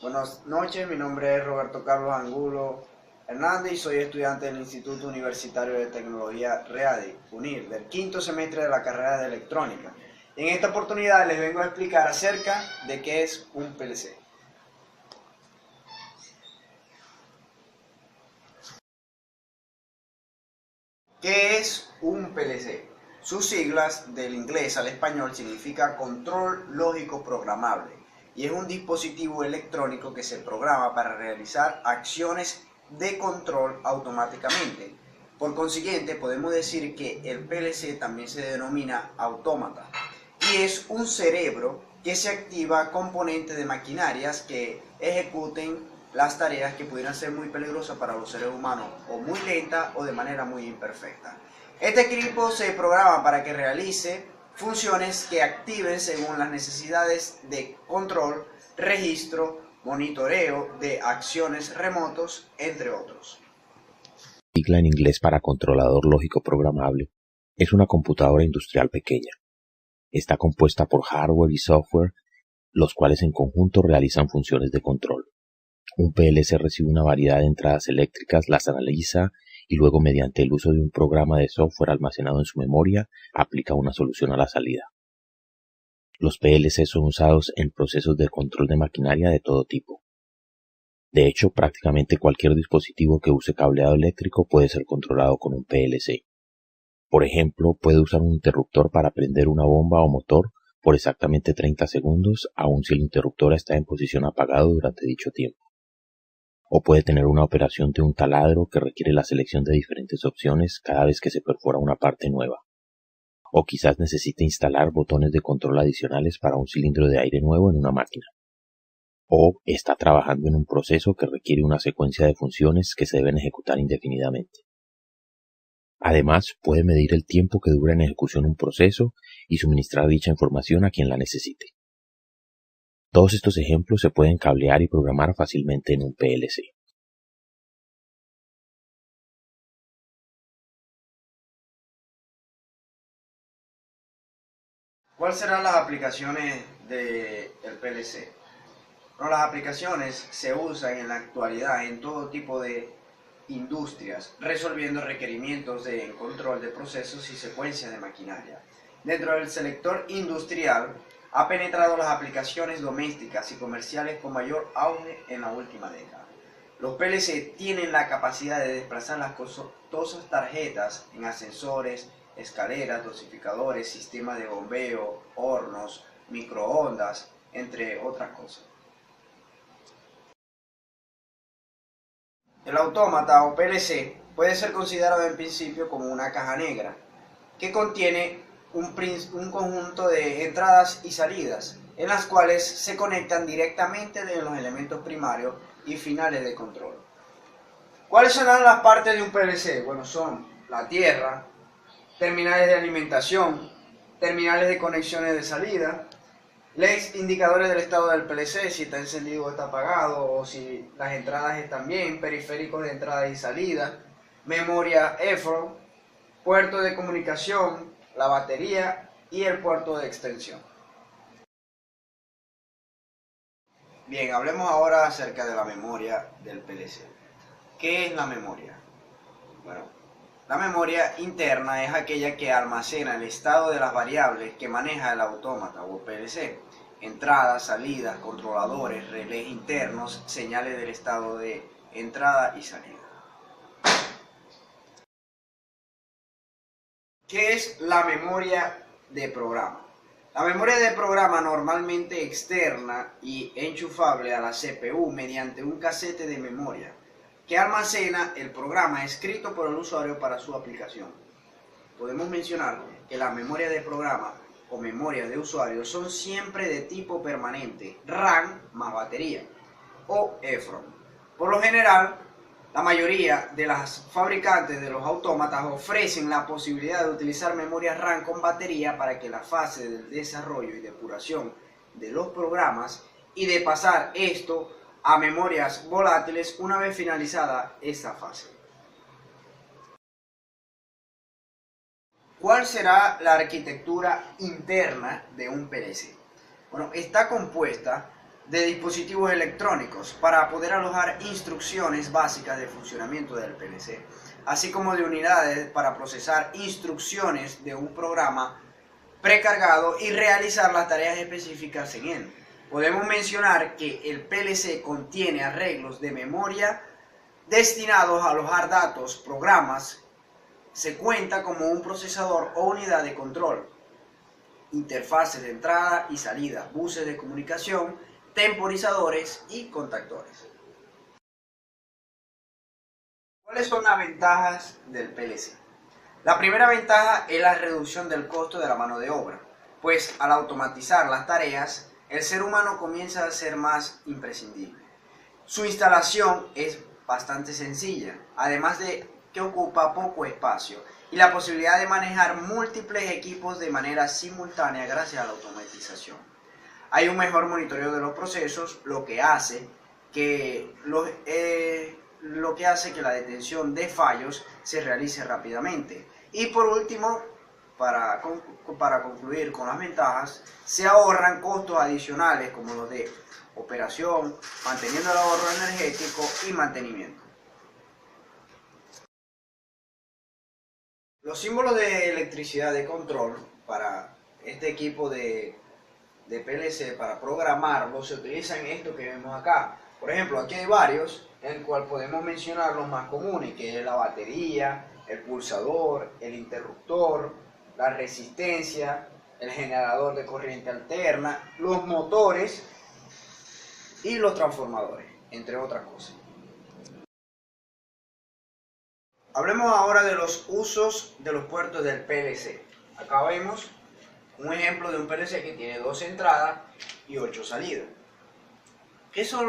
Buenas noches, mi nombre es Roberto Carlos Angulo Hernández y soy estudiante del Instituto Universitario de Tecnología READY, UNIR, del quinto semestre de la carrera de electrónica. En esta oportunidad les vengo a explicar acerca de qué es un PLC. ¿Qué es un PLC? Sus siglas del inglés al español significa control lógico programable y es un dispositivo electrónico que se programa para realizar acciones de control automáticamente. Por consiguiente, podemos decir que el PLC también se denomina autómata y es un cerebro que se activa a componentes de maquinarias que ejecuten las tareas que pudieran ser muy peligrosas para los seres humanos, o muy lentas o de manera muy imperfecta. Este equipo se programa para que realice funciones que activen según las necesidades de control, registro, monitoreo de acciones remotos, entre otros. Sigla en inglés para controlador lógico programable, es una computadora industrial pequeña. Está compuesta por hardware y software, los cuales en conjunto realizan funciones de control. Un PLC recibe una variedad de entradas eléctricas, las analiza y luego mediante el uso de un programa de software almacenado en su memoria, aplica una solución a la salida. Los PLC son usados en procesos de control de maquinaria de todo tipo. De hecho, prácticamente cualquier dispositivo que use cableado eléctrico puede ser controlado con un PLC. Por ejemplo, puede usar un interruptor para prender una bomba o motor por exactamente 30 segundos, aun si el interruptor está en posición apagado durante dicho tiempo. O puede tener una operación de un taladro que requiere la selección de diferentes opciones cada vez que se perfora una parte nueva. O quizás necesite instalar botones de control adicionales para un cilindro de aire nuevo en una máquina. O está trabajando en un proceso que requiere una secuencia de funciones que se deben ejecutar indefinidamente. Además, puede medir el tiempo que dura en ejecución un proceso y suministrar dicha información a quien la necesite. Todos estos ejemplos se pueden cablear y programar fácilmente en un PLC. ¿Cuáles serán las aplicaciones del PLC? Bueno, las aplicaciones se usan en la actualidad en todo tipo de industrias, resolviendo requerimientos de control de procesos y secuencias de maquinaria. Dentro del sector industrial, ha penetrado las aplicaciones domésticas y comerciales con mayor auge en la última década. Los PLC tienen la capacidad de desplazar las costosas tarjetas en ascensores, escaleras, dosificadores, sistemas de bombeo, hornos, microondas, entre otras cosas. El autómata o PLC puede ser considerado en principio como una caja negra que contiene un conjunto de entradas y salidas en las cuales se conectan directamente de los elementos primarios y finales de control. ¿Cuáles son las partes de un PLC? Bueno, son la tierra, terminales de alimentación, terminales de conexiones de salida, LEDs indicadores del estado del PLC, si está encendido o está apagado, o si las entradas están bien, periféricos de entrada y salida, memoria EFROM, puerto de comunicación, la batería y el puerto de extensión. Bien, hablemos ahora acerca de la memoria del PLC. ¿Qué es la memoria? Bueno, la memoria interna es aquella que almacena el estado de las variables que maneja el autómata o PLC. Entradas, salidas, controladores, relés internos, señales del estado de entrada y salida. ¿Qué es la memoria de programa? La memoria de programa normalmente externa y enchufable a la CPU mediante un casete de memoria que almacena el programa escrito por el usuario para su aplicación. Podemos mencionar que la memoria de programa o memoria de usuario son siempre de tipo permanente, RAM más batería, o EFROM. Por lo general, la mayoría de las fabricantes de los autómatas ofrecen la posibilidad de utilizar memoria RAM con batería para que la fase del desarrollo y depuración de los programas y de pasar esto a memorias volátiles una vez finalizada esta fase. ¿Cuál será la arquitectura interna de un PLC? Bueno, está compuesta de dispositivos electrónicos para poder alojar instrucciones básicas de funcionamiento del PLC, así como de unidades para procesar instrucciones de un programa precargado y realizar las tareas específicas en él. Podemos mencionar que el PLC contiene arreglos de memoria destinados a alojar datos, programas. Se cuenta como un procesador o unidad de control, interfaces de entrada y salida, buses de comunicación, temporizadores y contactores. ¿Cuáles son las ventajas del PLC? La primera ventaja es la reducción del costo de la mano de obra, pues al automatizar las tareas, el ser humano comienza a ser más imprescindible. Su instalación es bastante sencilla, además de que ocupa poco espacio y la posibilidad de manejar múltiples equipos de manera simultánea gracias a la automatización. Hay un mejor monitoreo de los procesos, lo que hace que la detención de fallos se realice rápidamente. Y por último, para concluir con las ventajas, se ahorran costos adicionales como los de operación, manteniendo el ahorro energético y mantenimiento. Los símbolos de electricidad de control para este equipo de PLC, para programarlo, se utilizan estos que vemos acá. Por ejemplo, aquí hay varios, en el cual podemos mencionar los más comunes, que es la batería, el pulsador, el interruptor, la resistencia, el generador de corriente alterna, los motores y los transformadores, entre otras cosas. Hablemos ahora de los usos de los puertos del PLC. Acá vemos un ejemplo de un PLC que tiene 2 entradas y 8 salidas. ¿Qué son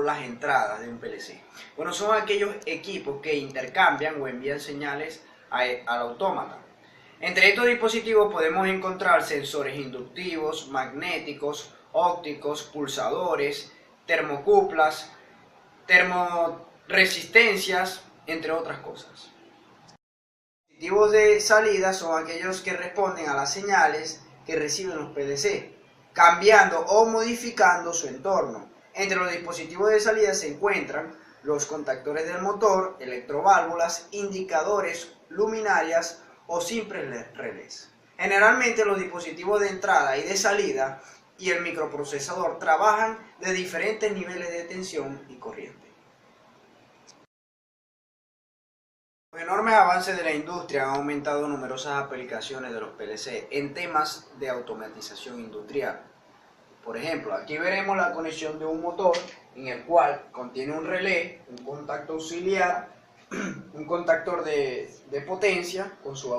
las entradas de un PLC? Bueno, son aquellos equipos que intercambian o envían señales al autómata. Entre estos dispositivos podemos encontrar sensores inductivos, magnéticos, ópticos, pulsadores, termocuplas, termoresistencias, entre otras cosas. Los dispositivos de salida son aquellos que responden a las señales que reciben los PLC, cambiando o modificando su entorno. Entre los dispositivos de salida se encuentran los contactores del motor, electroválvulas, indicadores, luminarias o simples relés. Generalmente los dispositivos de entrada y de salida y el microprocesador trabajan de diferentes niveles de tensión y corriente. Los enormes avances de la industria han aumentado numerosas aplicaciones de los PLC en temas de automatización industrial. Por ejemplo, aquí veremos la conexión de un motor en el cual contiene un relé, un contacto auxiliar, un contactor de potencia con sus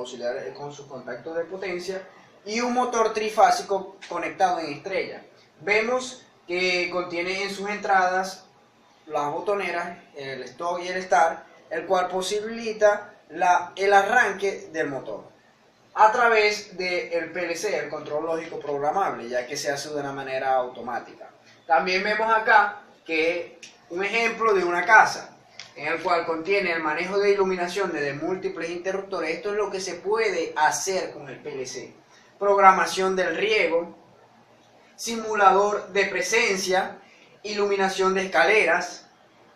contactos de potencia y un motor trifásico conectado en estrella. Vemos que contiene en sus entradas las botoneras, el stop y el start, el cual posibilita el arranque del motor a través del PLC, el control lógico programable, ya que se hace de una manera automática. También vemos acá que un ejemplo de una casa, en el cual contiene el manejo de iluminación de múltiples interruptores. Esto es lo que se puede hacer con el PLC. Programación del riego, simulador de presencia, iluminación de escaleras,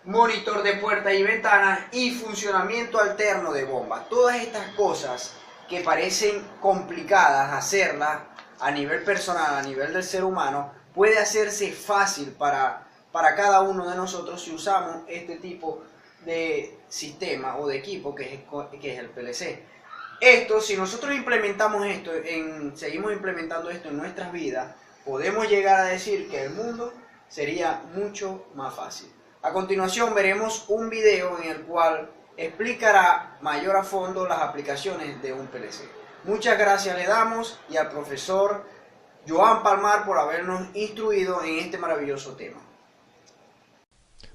monitor de puertas y ventanas y funcionamiento alterno de bombas. Todas estas cosas que parecen complicadas hacerlas a nivel personal, a nivel del ser humano, puede hacerse fácil para cada uno de nosotros si usamos este tipo de sistema o de equipo que es el PLC. Si nosotros implementamos esto, seguimos implementando esto en nuestras vidas, podemos llegar a decir que el mundo sería mucho más fácil. A continuación veremos un video en el cual explicará mayor a fondo las aplicaciones de un PLC. Muchas gracias le damos y al profesor Joan Palmar por habernos instruido en este maravilloso tema.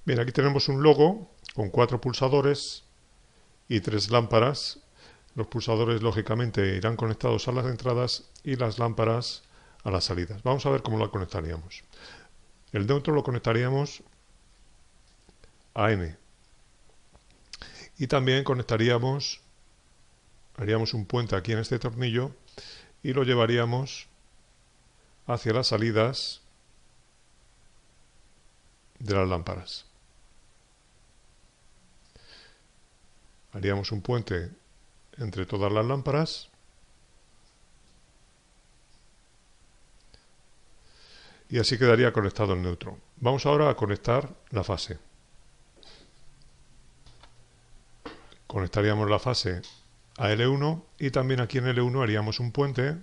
Bien, aquí tenemos un logo con 4 pulsadores y 3 lámparas. Los pulsadores lógicamente irán conectados a las entradas y las lámparas a las salidas. Vamos a ver cómo lo conectaríamos. El neutro lo conectaríamos a N. Y también haríamos un puente aquí en este tornillo y lo llevaríamos hacia las salidas de las lámparas. Haríamos un puente entre todas las lámparas y así quedaría conectado el neutro. Vamos ahora a conectar la fase. Conectaríamos la fase a L1 y también aquí en L1 haríamos un puente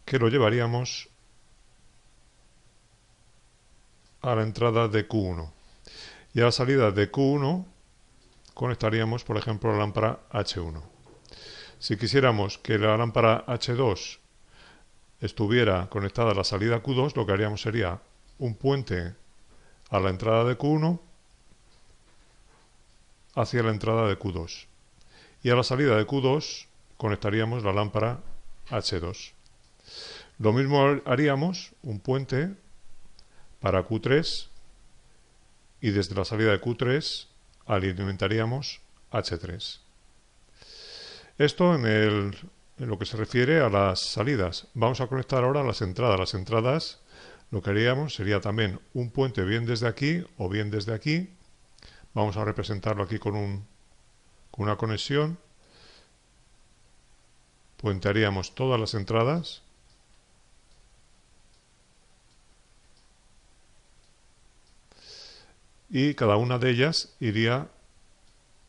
que lo llevaríamos a la entrada de Q1 y a la salida de Q1 conectaríamos, por ejemplo, la lámpara H1. Si quisiéramos que la lámpara H2 estuviera conectada a la salida Q2, lo que haríamos sería un puente a la entrada de Q1 hacia la entrada de Q2 y a la salida de Q2 conectaríamos la lámpara H2. Lo mismo haríamos un puente para Q3 y desde la salida de Q3 alimentaríamos H3. Esto en lo que se refiere a las salidas. Vamos a conectar ahora las entradas. Las entradas, lo que haríamos sería también un puente bien desde aquí o bien desde aquí. Vamos a representarlo aquí con una conexión. Puentearíamos todas las entradas. Y cada una de ellas iría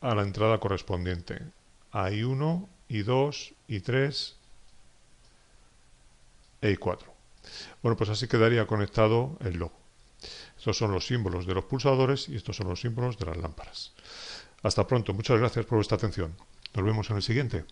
a la entrada correspondiente. I1, I2, I3 e I4. Bueno, pues así quedaría conectado el logo. Estos son los símbolos de los pulsadores y estos son los símbolos de las lámparas. Hasta pronto. Muchas gracias por vuestra atención. Nos vemos en el siguiente.